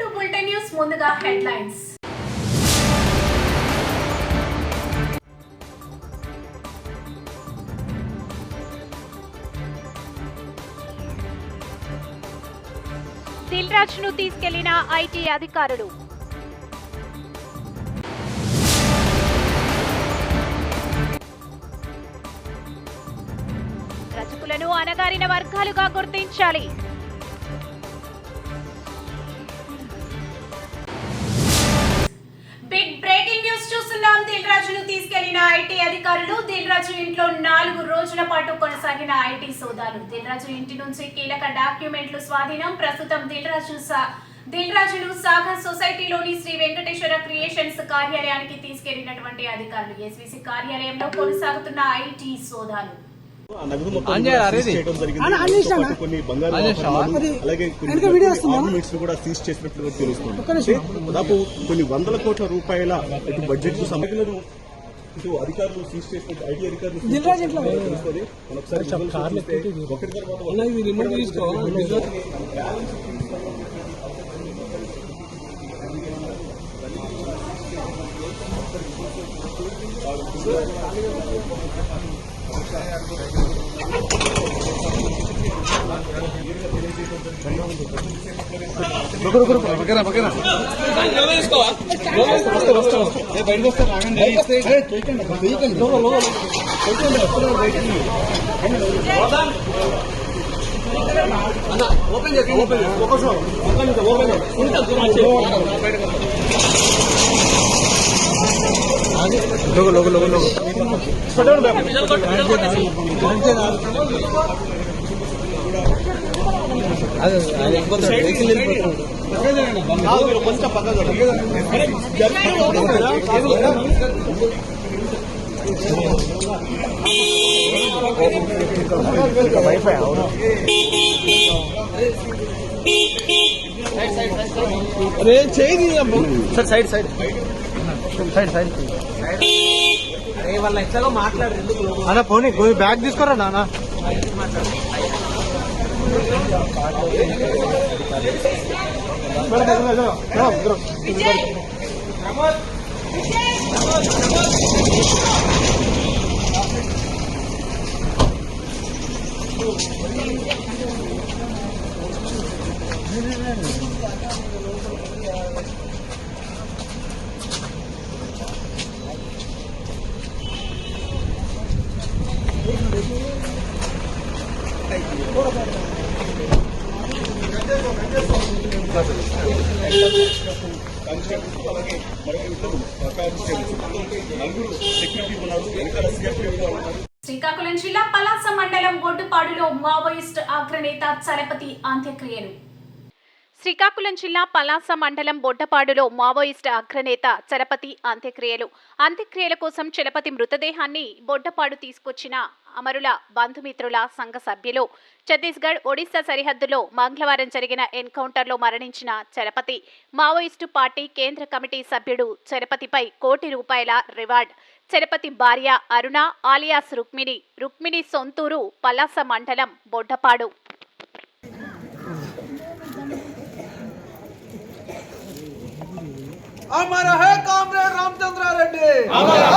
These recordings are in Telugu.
To bulletin news. ముందుగా హెడ్లైన్స్. దిల్ రాజు ను తీసుకెళ్లిన ఐటీ అధికారులు. రజకులను అణగారిన వర్గాలుగా గుర్తించాలి. బిగ్ బ్రేకింగ్ న్యూస్ చూస్తున్నాం. దిల్ రాజును తీసుకెళ్లిన ఐటీ అధికారులు. దిల్ రాజు ఇంట్లో 4 రోజుల పాటు కొనసాగిన ఐటీ సోదాలు. దిల్ రాజు ఇంటి నుంచి కీలక డాక్యుమెంట్లు స్వాధీనం. ప్రస్తుతం దిల్ రాజును సాగర్ సొసైటీలోని శ్రీ వెంకటేశ్వర క్రియేషన్స్ కార్యాలయానికి తీసుకెళ్లినటువంటి అధికారులు. ఎస్వీసీ కార్యాలయంలో కొనసాగుతున్న ఐటీ సోదాలు. దాదాపు కొన్ని వందల కోట్ల రూపాయల బడ్జెట్ కు సమగ్రను అధికారులు సీజ్ చేసినట్టు ఐటీ అధికారులు sir side side side side అరే వాళ్ళ ఎట్లాగో మాట్లాడు అన్న పోనీ పోయి బ్యాగ్ తీసుకోరా నాన్న. శ్రీకాకుళం జిల్లా పలాస మండలం బొడ్డుపాడులో మావోయిస్ట్ అగ్రనేత చలపతి అంత్యక్రియలు. శ్రీకాకుళం జిల్లా పలాస మండలం బొడ్డపాడులో మావోయిస్ట్ అగ్రనేత చలపతి అంత్యక్రియల కోసం చలపతి మృతదేహాన్ని బొడ్డపాడు తీసుకొచ్చిన అమరుల బంధుమిత్రుల సంఘ సభ్యులు. ఛత్తీస్గఢ్ ఒడిశా సరిహద్దులో మంగళవారం జరిగిన ఎన్కౌంటర్లో మరణించిన చలపతి మావోయిస్టు పార్టీ కేంద్ర కమిటీ సభ్యుడు. చలపతిపై ₹1,00,00,000 రివార్డ్. చలపతి భార్య అరుణ ఆలియాస్ రుక్మిణి సొంతూరు పలాస మండలం బొడ్డపాడు. हमारा है कामरेड रामचंद्र रेड्डी, हमारा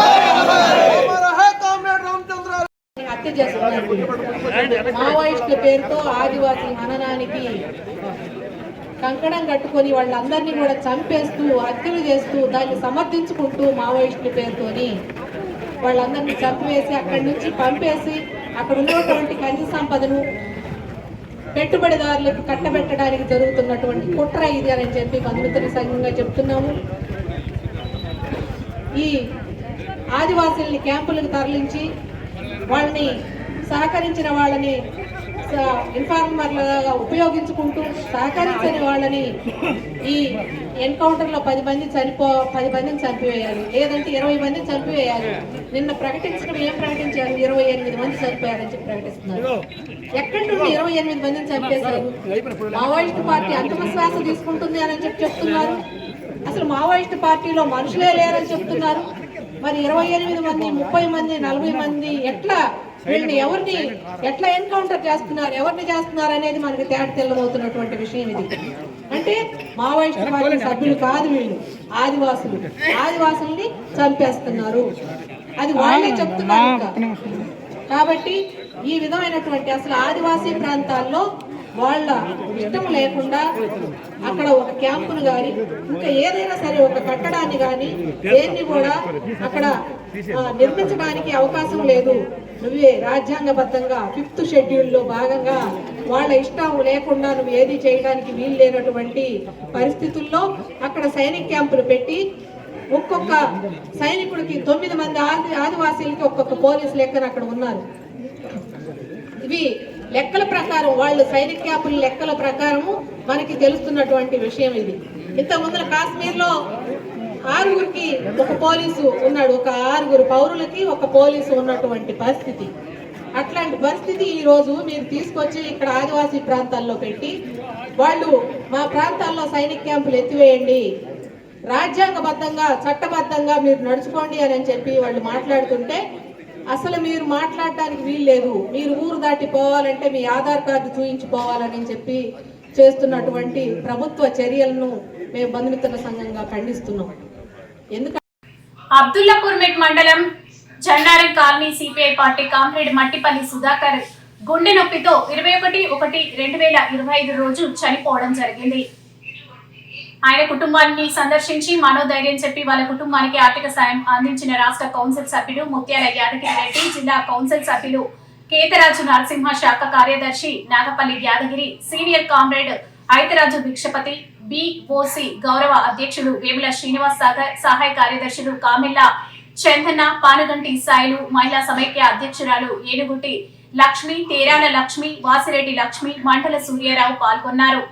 है कामरेड रामचंद्र रेड्डी. హత్య చేస్తున్నారు. మావోయిస్టుల పేరుతో ఆదివాసీ హననానికి కంకణం కట్టుకొని వాళ్ళందరినీ కూడా చంపేస్తూ హత్యలు చేస్తూ దాన్ని సమర్థించుకుంటూ మావోయిస్టుల పేరుతోని వాళ్ళందరినీ చంపివేసి అక్కడి నుంచి పంపేసి అక్కడ ఉన్నటువంటి ఖనిజ సంపదను పెట్టుబడిదారులకు కట్టబెట్టడానికి జరుగుతున్నటువంటి కుట్ర ఇది అని చెప్పి బంధుమిత్రుల సంఘంగా చెప్తున్నాము. ఈ ఆదివాసీల్ని క్యాంపులకు తరలించి వాళ్ళని సహకరించిన వాళ్ళని ఇన్ఫార్మర్లుగా ఉపయోగించుకుంటూ సహకరించని వాళ్ళని ఈ ఎన్కౌంటర్లో 10 మందిని చంపివేయాలి, లేదంటే 20 మందిని చంపివేయాలి. నిన్న ప్రకటించడం ఏం ప్రకటించారు? 28 మంది చనిపోయారని చెప్పి ప్రకటిస్తున్నారు. ఎక్కడి నుండి 28 మందిని చంపేశారు? మావోయిస్టు పార్టీ అంతిమశ్వాస తీసుకుంటుంది అని చెప్తున్నారు. అసలు మావోయిస్టు పార్టీలో మనుషులే లేరని చెప్తున్నారు. మరి 28 మంది, 30 మంది, 40 మంది ఎట్లా వీళ్ళని ఎవరిని ఎట్లా ఎన్కౌంటర్ చేస్తున్నారు, ఎవరిని చేస్తున్నారు అనేది మనకి తేట తెల్లబోతున్నటువంటి విషయం ఇది. అంటే మావోయిస్ట్ పార్టీ సభ్యులు కాదు వీళ్ళు, ఆదివాసుల్ని చంపేస్తున్నారు. అది వాళ్ళే చెప్తున్నారు ఇంకా. కాబట్టి ఈ విధమైనటువంటి అసలు ఆదివాసీ ప్రాంతాల్లో వాళ్ళ ఇష్టం లేకుండా అక్కడ ఒక క్యాంపును కానీ ఇంకా ఏదైనా సరే ఒక కట్టడాన్ని కానీ దేన్ని కూడా అక్కడ నిర్మించడానికి అవకాశం లేదు. నువ్వే రాజ్యాంగబద్ధంగా 5th షెడ్యూల్లో భాగంగా వాళ్ళ ఇష్టం లేకుండా నువ్వు ఏది చేయడానికి వీలు లేనటువంటి పరిస్థితుల్లో అక్కడ సైనిక క్యాంపులు పెట్టి ఒక్కొక్క సైనికుడికి 9 మంది ఆదివాసీలకి ఒక్కొక్క పోలీసు లెక్కన అక్కడ ఉన్నారు. ఇవి లెక్కల ప్రకారం, వాళ్ళు సైనిక క్యాంపుల లెక్కల ప్రకారము మనకి తెలుస్తున్నటువంటి విషయం ఇది. ఇంత ముందర కాశ్మీర్లో 6గురికి ఒక పోలీసు ఉన్నాడు, ఒక 6గురు పౌరులకి ఒక పోలీసు ఉన్నటువంటి పరిస్థితి. అట్లాంటి పరిస్థితి ఈ రోజు మీరు తీసుకొచ్చి ఇక్కడ ఆదివాసీ ప్రాంతాల్లో పెట్టి వాళ్ళు మా ప్రాంతాల్లో సైనిక క్యాంపులు ఎత్తివేయండి, రాజ్యాంగబద్ధంగా చట్టబద్ధంగా మీరు నడుచుకోండి అని చెప్పి వాళ్ళు మాట్లాడుతుంటే అసలు మీరు మాట్లాడడానికి వీలు లేదు. మీరు ఊరు దాటి పోవాలంటే మీ ఆధార్ కార్డు చూయించుకోవాలని చెప్పి చేస్తున్నటువంటి ప్రభుత్వ చర్యలను మేము బంధుమిత్రుల సంఘంగా ఖండిస్తున్నాం. ఎందుకంటే అబ్దుల్లాపూర్మెట్ మండలం Jannaram colony CPI party comrade Mattipalli Sudhakar గుండె నొప్పితో 21/1/2025 రోజు చనిపోవడం జరిగింది. ఆయన కుటుంబాన్ని సందర్శించి మనోధైర్యం చెప్పి వాళ్ళ కుటుంబానికి ఆర్థిక సాయం అందించిన రాష్ట్ర కౌన్సిల్ సభ్యులు ముత్యాల యాదగిరి రెడ్డి, జిల్లా కౌన్సిల్ సభ్యులు కేతరాజు నరసింహ, శాఖ కార్యదర్శి Nagapalli Yadagiri, senior comrade Aitharaju Bhikshapathi, BOC గౌరవ అధ్యక్షుడు వేముల శ్రీనివాస్ సాగర్, సహాయ కార్యదర్శులు కామిల్ల చందన, పానుగంటి సాయిలు, మహిళా సమైక్య అధ్యక్షురాలు ఏనుగుటి లక్ష్మి, తేరాల లక్ష్మి, వాసిరెడ్డి లక్ష్మి, మంటల సూర్యారావు పాల్గొన్నారు.